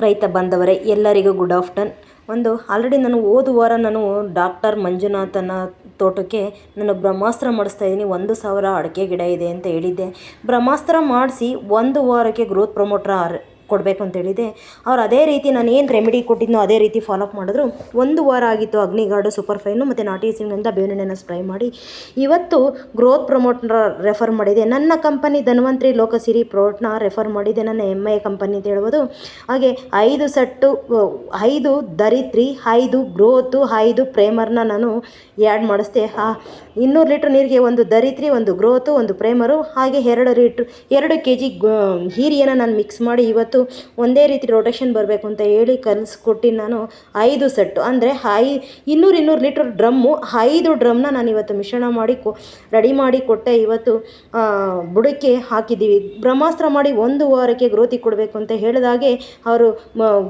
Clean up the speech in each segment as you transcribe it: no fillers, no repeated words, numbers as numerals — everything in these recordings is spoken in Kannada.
ರೈತ ಬಾಂಧವರೇ ಎಲ್ಲರಿಗೂ ಗುಡ್ ಆಫ್ಟರ್ನ್. ಆಲ್ರೆಡಿ ನಾನು ಹೋದ ವಾರ ಡಾಕ್ಟರ್ ಮಂಜುನಾಥನ ತೋಟಕ್ಕೆ ನಾನು ಬ್ರಹ್ಮಾಸ್ತ್ರ ಮಾಡಿಸ್ತಾ ಇದ್ದೀನಿ. 1,000 ಅಡಿಕೆ ಗಿಡ ಇದೆ ಅಂತ ಹೇಳಿದ್ದೆ. ಬ್ರಹ್ಮಾಸ್ತ್ರ ಮಾಡಿಸಿ 1 ವಾರಕ್ಕೆ ಗ್ರೋತ್ ಪ್ರಮೋಟರ್ ಕೊಡಬೇಕು ಅಂತ ಹೇಳಿದೆ. ಅವ್ರು ಅದೇ ರೀತಿ ನಾನು ಏನು ರೆಮಿಡಿ ಕೊಟ್ಟಿದ್ನೋ ಅದೇ ರೀತಿ ಫಾಲೋಅಪ್ ಮಾಡಿದ್ರು. 1 ವಾರ ಆಗಿತ್ತು. ಅಗ್ನಿಗಾರ್ಡು ಸೂಪರ್ ಫೈನು ಮತ್ತು ನಾಟಿ ಸಿಂಗಿಂದ ಬೇವಿನೆಣ್ಣೆನ ಸ್ಪ್ರೈ ಮಾಡಿ ಇವತ್ತು ಗ್ರೋತ್ ಪ್ರಮೋಟರ್ ರೆಫರ್ ಮಾಡಿದೆ. ನನ್ನ ಕಂಪನಿ ಧನ್ವಂತ್ರಿ ಲೋಕಸಿರಿ ಪ್ರಾಡಕ್ಟ್ನ ರೆಫರ್ ಮಾಡಿದೆ. ನನ್ನ MI ಕಂಪನಿ ಅಂತ ಹೇಳ್ಬೋದು. ಹಾಗೆ 5 ಸೆಟ್ಟು 5 ಧರಿತ್ರಿ 5 ಗ್ರೋತು 5 ಪ್ರೇಮರ್ನ ನಾನು ಆ್ಯಡ್ ಮಾಡಿಸ್ದೆ. 200 ಲೀಟ್ರ್ ನೀರಿಗೆ 1 ಧರಿತ್ರಿ 1 ಗ್ರೋತು 1 ಪ್ರೇಮರು ಹಾಗೆ 2 kg ಹೀರಿಯನ್ನು ನಾನು ಮಿಕ್ಸ್ ಮಾಡಿ ಇವತ್ತು ಒಂದೇ ರೀತಿ ರೊಟೇಷನ್ ಬರಬೇಕು ಅಂತ ಹೇಳಿ ಕಲಿಸ್ಕೊಟ್ಟು ನಾನು 5 ಸೆಟ್ಟು ಅಂದರೆ 200 ಲೀಟ್ರ್ ಡ್ರಮ್ಮು 5 ಡ್ರಮ್ನ ನಾನು ಇವತ್ತು ಮಿಶ್ರಣ ಮಾಡಿ ರೆಡಿ ಮಾಡಿ ಕೊಟ್ಟೆ. ಇವತ್ತು ಬುಡಕ್ಕೆ ಹಾಕಿದ್ದೀವಿ. ಬ್ರಹ್ಮಾಸ್ತ್ರ ಮಾಡಿ 1 ವಾರಕ್ಕೆ ಗ್ರೋತಿಗೆ ಕೊಡಬೇಕು ಅಂತ ಹೇಳಿದಾಗೆ ಅವರು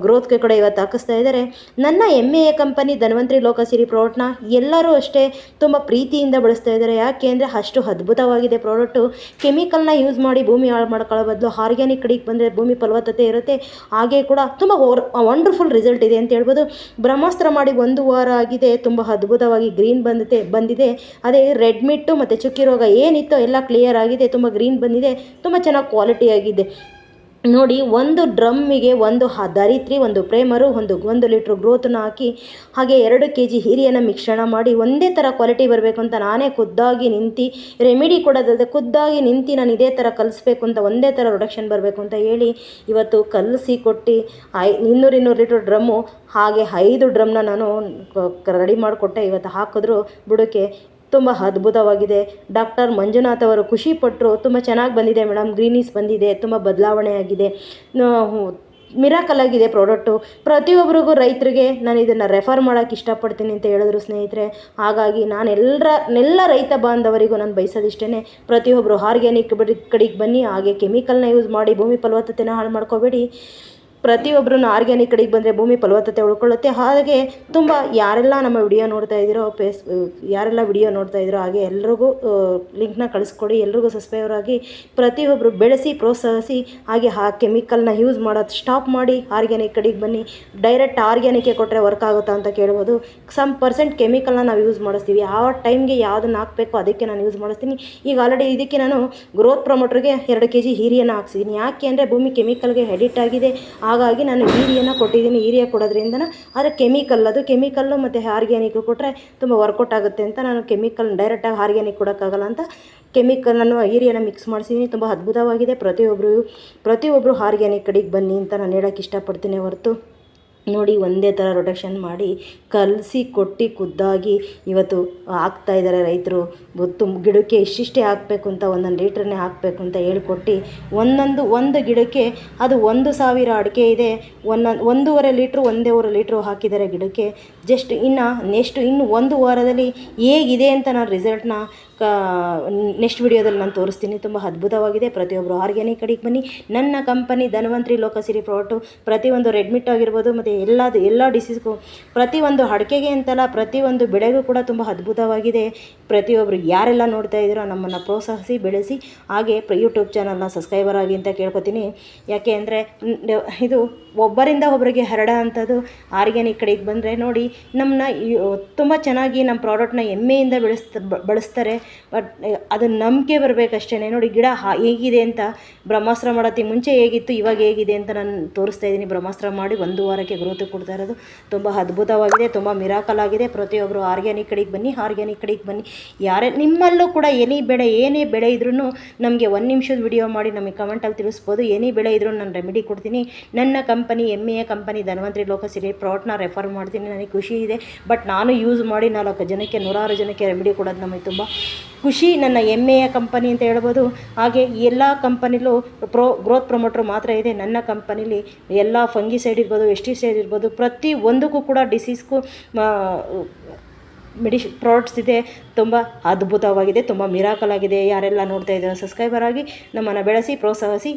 ಗ್ರೋತ್ಗೆ ಕಡೆ ಇವತ್ತು ಹಾಕಿಸ್ತಾ ಇದ್ದಾರೆ. ನನ್ನ MA ಕಂಪನಿ ಧನ್ವಂತ್ರಿ ಲೋಕಸಿರಿ ಪ್ರಾಡಕ್ಟ್ನ ಎಲ್ಲರೂ ಅಷ್ಟೇ ತುಂಬ ಪ್ರೀತಿಯಿಂದ ಬಳಸ್ತಾ ಇದ್ದಾರೆ. ಯಾಕೆ ಅಂದರೆ ಅಷ್ಟು ಅದ್ಭುತವಾಗಿದೆ ಪ್ರಾಡಕ್ಟು. ಕೆಮಿಕಲ್ನ ಯೂಸ್ ಮಾಡಿ ಭೂಮಿ ಹಾಳು ಮಾಡ್ಕೊಳ್ಳೋ ಬದಲು ಆರ್ಗ್ಯಾನಿಕ್ ಕಡೆಗೆ ಬಂದರೆ ಭೂಮಿ ಫಲವತ್ತತೆ ಇರುತ್ತೆ. ಹಾಗೆ ಕೂಡ ತುಂಬ ವಂಡರ್ಫುಲ್ ರಿಸಲ್ಟ್ ಇದೆ ಅಂತ ಹೇಳ್ಬೋದು. ಬ್ರಹ್ಮಾಸ್ತ್ರ ಮಾಡಿ 1 ವಾರ ಆಗಿದೆ. ತುಂಬ ಅದ್ಭುತವಾಗಿ ಗ್ರೀನ್ ಬಂದಿದೆ. ಅದೇ ರೆಡ್ ಮಿಟ್ಟು ಮತ್ತು ಚುಕ್ಕಿ ರೋಗ ಏನಿತ್ತೋ ಎಲ್ಲ ಕ್ಲಿಯರ್ ಆಗಿದೆ. ತುಂಬ ಗ್ರೀನ್ ಬಂದಿದೆ. ತುಂಬ ಚೆನ್ನಾಗಿ ಕ್ವಾಲಿಟಿ ಆಗಿದೆ ನೋಡಿ. 1 ಡ್ರಮ್ಮಿಗೆ 1 ಧರಿತ್ರಿ 1 ಪ್ರೇಮರು 1 ಲೀಟ್ರ್ ಗ್ರೋತನ್ನ ಹಾಕಿ ಹಾಗೆ 2 kg ಹೀರಿಯನ್ನು ಮಿಶ್ರಣ ಮಾಡಿ ಒಂದೇ ಥರ ಕ್ವಾಲಿಟಿ ಬರಬೇಕು ಅಂತ ನಾನೇ ಖುದ್ದಾಗಿ ನಿಂತು ರೆಮಿಡಿ ಕೊಡೋದಲ್ಲದೆ ಖುದ್ದಾಗಿ ನಿಂತು ನಾನು ಇದೇ ಥರ ಕಲಿಸ್ಬೇಕು ಅಂತ ಒಂದೇ ಥರ ಪ್ರೊಡಕ್ಷನ್ ಬರಬೇಕು ಅಂತ ಹೇಳಿ ಇವತ್ತು ಕಲಿಸಿ ಕೊಟ್ಟು 200 ಲೀಟ್ರ್ ಡ್ರಮ್ಮು ಹಾಗೆ 5 ಡ್ರಮ್ನ ನಾನು ರೆಡಿ ಮಾಡಿಕೊಟ್ಟೆ. ಇವತ್ತು ಹಾಕಿದ್ರು ಬುಡಕ್ಕೆ. ತುಂಬ ಅದ್ಭುತವಾಗಿದೆ. ಡಾಕ್ಟರ್ ಮಂಜುನಾಥ್ ಅವರು ಖುಷಿಪಟ್ಟರು. ತುಂಬ ಚೆನ್ನಾಗಿ ಬಂದಿದೆ ಮೇಡಮ್, ಗ್ರೀನೀಸ್ ಬಂದಿದೆ, ತುಂಬ ಬದಲಾವಣೆ ಆಗಿದೆ, ಮಿರಾಕಲ್ ಆಗಿದೆ ಪ್ರಾಡಕ್ಟು. ಪ್ರತಿಯೊಬ್ಬರಿಗೂ ರೈತರಿಗೆ ನಾನು ಇದನ್ನು ರೆಫರ್ ಮಾಡೋಕ್ಕೆ ಇಷ್ಟಪಡ್ತೀನಿ ಅಂತ ಹೇಳಿದ್ರು ಸ್ನೇಹಿತರೆ. ಹಾಗಾಗಿ ನಾನು ಎಲ್ಲ ರೈತ ಬಾಂಧವರಿಗೂ ನಾನು ಬಯಸೋದಿಷ್ಟೇ, ಪ್ರತಿಯೊಬ್ಬರು ಆರ್ಗ್ಯಾನಿಕ್ ಕಡೆಗೆ ಬನ್ನಿ. ಹಾಗೆ ಕೆಮಿಕಲ್ನ ಯೂಸ್ ಮಾಡಿ ಭೂಮಿ ಫಲವತ್ತತೆನ ಹಾಳು ಮಾಡ್ಕೋಬೇಡಿ. ಪ್ರತಿಯೊಬ್ಬರೂ ಆರ್ಗ್ಯಾನಿಕ್ ಕಡೆಗೆ ಬಂದರೆ ಭೂಮಿ ಫಲವತ್ತತೆ ಉಳ್ಕೊಳ್ಳುತ್ತೆ. ಹಾಗೆ ತುಂಬ ಯಾರೆಲ್ಲ ನಮ್ಮ ವಿಡಿಯೋ ನೋಡ್ತಾ ಇದ್ದೀರೋ ಹಾಗೆ ಎಲ್ರಿಗೂ ಲಿಂಕ್ನ ಕಳಿಸ್ಕೊಡಿ. ಎಲ್ರಿಗೂ ಸಬ್ಸ್ಕ್ರೈಬರ್ ಆಗಿ ಪ್ರತಿಯೊಬ್ಬರು ಬೆಳೆಸಿ ಪ್ರೋತ್ಸಾಹಿಸಿ. ಹಾಗೆ ಕೆಮಿಕಲ್ನ ಯೂಸ್ ಮಾಡೋದು ಸ್ಟಾಪ್ ಮಾಡಿ ಆರ್ಗ್ಯಾನಿಕ್ ಕಡೆಗೆ ಬನ್ನಿ. ಡೈರೆಕ್ಟ್ ಆರ್ಗ್ಯಾನಿಕ್ಕೆ ಕೊಟ್ಟರೆ ವರ್ಕ್ ಆಗುತ್ತಾ ಅಂತ ಕೇಳ್ಬೋದು. ಸಮ್ ಪರ್ಸೆಂಟ್ ಕೆಮಿಕಲ್ನ ನಾವು ಯೂಸ್ ಮಾಡಿಸ್ತೀವಿ. ಆ ಟೈಮ್ಗೆ ಯಾವುದನ್ನು ಹಾಕಬೇಕು ಅದಕ್ಕೆ ನಾನು ಯೂಸ್ ಮಾಡಿಸ್ತೀನಿ. ಈಗ ಆಲ್ರೆಡಿ ಇದಕ್ಕೆ ನಾನು ಗ್ರೋತ್ ಪ್ರಮೋಟರ್ಗೆ 2 kg ಹೀರಿಯನ್ನು ಹಾಕ್ಸಿದ್ದೀನಿ. ಯಾಕೆ ಅಂದರೆ ಭೂಮಿ ಕೆಮಿಕಲ್ಗೆ ಎಡಿಟ್ ಆಗಿದೆ. ಹಾಗಾಗಿ ನಾನು ಹೀರಿಯನ್ನು ಕೊಟ್ಟಿದ್ದೀನಿ. ಹೀರಿಯ ಕೊಡೋದ್ರಿಂದ ಆದರೆ ಕೆಮಿಕಲ್ಲು ಮತ್ತು ಆರ್ಗ್ಯಾನಿಕ್ ಕೊಟ್ಟರೆ ತುಂಬ ವರ್ಕೌಟ್ ಆಗುತ್ತೆ ಅಂತ ನಾನು ಕೆಮಿಕಲ್ ಡೈರೆಕ್ಟಾಗಿ ಆರ್ಗ್ಯಾನಿಕ್ ಕೊಡೋಕ್ಕಾಗಲ್ಲ ಅಂತ ಕೆಮಿಕಲನ್ನು ಹೀರಿಯನ್ನು ಮಿಕ್ಸ್ ಮಾಡಿಸಿದ್ದೀನಿ. ತುಂಬ ಅದ್ಭುತವಾಗಿದೆ. ಪ್ರತಿಯೊಬ್ಬರು ಆರ್ಗ್ಯಾನಿಕ್ ಕಡೆಗೆ ಬನ್ನಿ ಅಂತ ನಾನು ಹೇಳೋಕ್ಕೆ ಇಷ್ಟಪಡ್ತೀನಿ ಹೊರತು ನೋಡಿ ಒಂದೇ ಥರ ರೊಟೇಷನ್ ಮಾಡಿ ಕಲಸಿ ಕೊಟ್ಟು ಖುದ್ದಾಗಿ ಇವತ್ತು ಹಾಕ್ತಾಯಿದ್ದಾರೆ ರೈತರು. ಗಿಡಕ್ಕೆ ಇಷ್ಟಿಷ್ಟೇ ಹಾಕಬೇಕು ಅಂತ 1 ಲೀಟ್ರನ್ನೇ ಹಾಕಬೇಕು ಅಂತ ಹೇಳ್ಕೊಟ್ಟು ಒಂದು ಗಿಡಕ್ಕೆ ಅದು 1,000 ಅಡಿಕೆ ಇದೆ. 1.5 ಲೀಟ್ರು ಹಾಕಿದ್ದಾರೆ ಗಿಡಕ್ಕೆ. ಜಸ್ಟ್ ಇನ್ನು 1 ವಾರದಲ್ಲಿ ಹೇಗಿದೆ ಅಂತ ನಾನು ರಿಸಲ್ಟ್ನ ನೆಕ್ಸ್ಟ್ ವಿಡಿಯೋದಲ್ಲಿ ನಾನು ತೋರಿಸ್ತೀನಿ. ತುಂಬ ಅದ್ಭುತವಾಗಿದೆ. ಪ್ರತಿಯೊಬ್ಬರು ಆರ್ಗ್ಯಾನಿಕ್ ಕಡೆಗೆ ಬನ್ನಿ. ನನ್ನ ಕಂಪನಿ ಧನ್ವಂತ್ರಿ ಲೋಕಸಿರಿ ಪ್ರಾಡಕ್ಟು ಪ್ರತಿಯೊಂದು ರೆಡ್ಮಿಟ್ ಆಗಿರ್ಬೋದು ಮತ್ತು ಎಲ್ಲ ಡಿಸೀಸ್ಗೂ ಪ್ರತಿಯೊಂದು ಅಡಿಕೆಗೆ ಅಂತಲ್ಲ ಪ್ರತಿಯೊಂದು ಬೆಳೆಗೂ ಕೂಡ ತುಂಬ ಅದ್ಭುತವಾಗಿದೆ. ಪ್ರತಿಯೊಬ್ಬರು ಯಾರೆಲ್ಲ ನೋಡ್ತಾ ಇದ್ದೀರೋ ನಮ್ಮನ್ನು ಪ್ರೋತ್ಸಾಹಿಸಿ ಬೆಳೆಸಿ. ಹಾಗೆ ಯೂಟ್ಯೂಬ್ ಚಾನಲ್ನ ಸಬ್ಸ್ಕ್ರೈಬರ್ ಆಗಿ ಅಂತ ಕೇಳ್ಕೊತೀನಿ. ಯಾಕೆ ಅಂದರೆ ಇದು ಒಬ್ಬರಿಂದ ಒಬ್ಬರಿಗೆ ಹರಡೋ ಅಂಥದ್ದು. ಆರ್ಗ್ಯಾನಿಕ್ ಕಡೆಗೆ ಬಂದರೆ ನೋಡಿ ನಮ್ಮನ್ನ ತುಂಬ ಚೆನ್ನಾಗಿ ನಮ್ಮ ಪ್ರಾಡಕ್ಟ್ನ ಹೆಮ್ಮೆಯಿಂದ ಬಳಸ್ತಾರೆ. ಬಟ್ ಅದು ನಂಬಿಕೆ ಬರಬೇಕಷ್ಟೇ. ನೋಡಿ ಗಿಡ ಹೇಗಿದೆ ಅಂತ ಬ್ರಹ್ಮಾಸ್ತ್ರ ಮಾಡೋಕ್ಕೆ ಮುಂಚೆ ಹೇಗಿತ್ತು ಇವಾಗ ಹೇಗಿದೆ ಅಂತ ನಾನು ತೋರಿಸ್ತಾ ಇದ್ದೀನಿ. ಬ್ರಹ್ಮಾಸ್ತ್ರ ಮಾಡಿ 1 ವಾರಕ್ಕೆ ಗ್ರೋತ್ ಕೊಡ್ತಾ ಇರೋದು ತುಂಬ ಅದ್ಭುತವಾಗಿದೆ. ತುಂಬ ಮಿರಾಕಲ್ ಆಗಿದೆ. ಪ್ರತಿಯೊಬ್ಬರು ಆರ್ಗ್ಯಾನಿಕ್ ಕಡೆಗೆ ಬನ್ನಿ. ಯಾರೇ ನಿಮ್ಮಲ್ಲೂ ಕೂಡ ಏನೇ ಬೆಳೆ ಇದ್ರೂ ನಮಗೆ 1 ನಿಮಿಷದ ವಿಡಿಯೋ ಮಾಡಿ ನಮಗೆ ಕಮೆಂಟಲ್ಲಿ ತಿಳಿಸ್ಬೋದು. ಏನೇ ಬೆಳೆ ಇದ್ರೂ ನಾನು ರೆಮಿಡಿ ಕೊಡ್ತೀನಿ. ನನ್ನ ಕಂಪನಿ MA ಕಂಪನಿ ಧನ್ವಂತ್ರಿ ಲೋಕಸಿರಿ ಪ್ರಾಡಕ್ಟ್ನ ರೆಫರ್ ಮಾಡ್ತೀನಿ. ನನಗೆ ಖುಷಿ ಇದೆ. ಬಟ್ ನಾನು ಯೂಸ್ ಮಾಡಿ 4 ಜನಕ್ಕೆ 100 ಜನಕ್ಕೆ ರೆಮಿಡಿ ಕೊಡೋದು ನಮಗೆ ತುಂಬ ಖುಷಿ. ನನ್ನ MA ಕಂಪನಿ ಅಂತ ಹೇಳ್ಬೋದು. ಹಾಗೆ ಎಲ್ಲ ಕಂಪನಿಲೂ ಗ್ರೋತ್ ಪ್ರಮೋಟರ್ ಮಾತ್ರ ಇದೆ. ನನ್ನ ಕಂಪನಿಲಿ ಎಲ್ಲ ಫಂಗಿಸೈಡ್ ಇರ್ಬೋದು, ಎಸ್ಟಿಸೈಡ್ ಇರ್ಬೋದು, ಪ್ರತಿ ಒಂದಕ್ಕೂ ಕೂಡ ಡಿಸೀಸ್ಗೂ ಪ್ರಾಡಕ್ಟ್ಸ್ ಇದೆ. ತುಂಬ ಅದ್ಭುತವಾಗಿದೆ. ತುಂಬ ಮಿರಾಕಲ್ ಆಗಿದೆ. ಯಾರೆಲ್ಲ ನೋಡ್ತಾ ಇದ್ದಾರೆ ಸಬ್ಸ್ಕ್ರೈಬರ್ ಆಗಿ ನಮ್ಮನ್ನು ಬೆಳೆಸಿ ಪ್ರೋತ್ಸಾಹಿಸಿ.